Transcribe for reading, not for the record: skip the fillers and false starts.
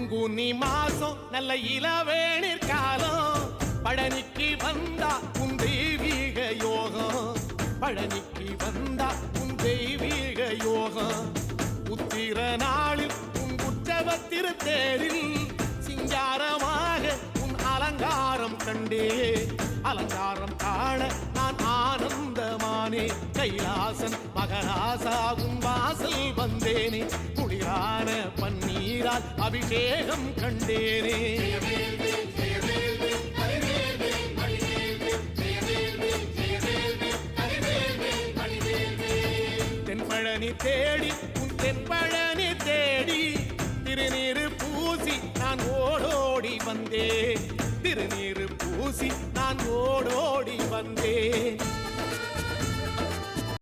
பங்குனி மாசம் நல்ல இளவேணிற் காலம் பழனிக்கு வந்தா உன் தெய்வீக யோகம் பழனிக்கு வந்தா உன் தெய்வீக யோகம் உத்திர நாளில் உன் உற்சவ திருத்தேரில் சிங்காரமாக உன் அலங்காரம் கண்டே அலங்காரம் காண நான் ஆனந்தமானே கைலாசன் மகராசாவும் வாசல் வந்தேனே குளிரான பன்னீரால் அபிஷேகம் கண்டேனே தென்பழனி தேடி உன் தென்பழனி தேடி திருநீரு பூசி நான் ஓடோடி வந்தேன் திருநீரு பூசி நான் ஓடோடி வந்தேன்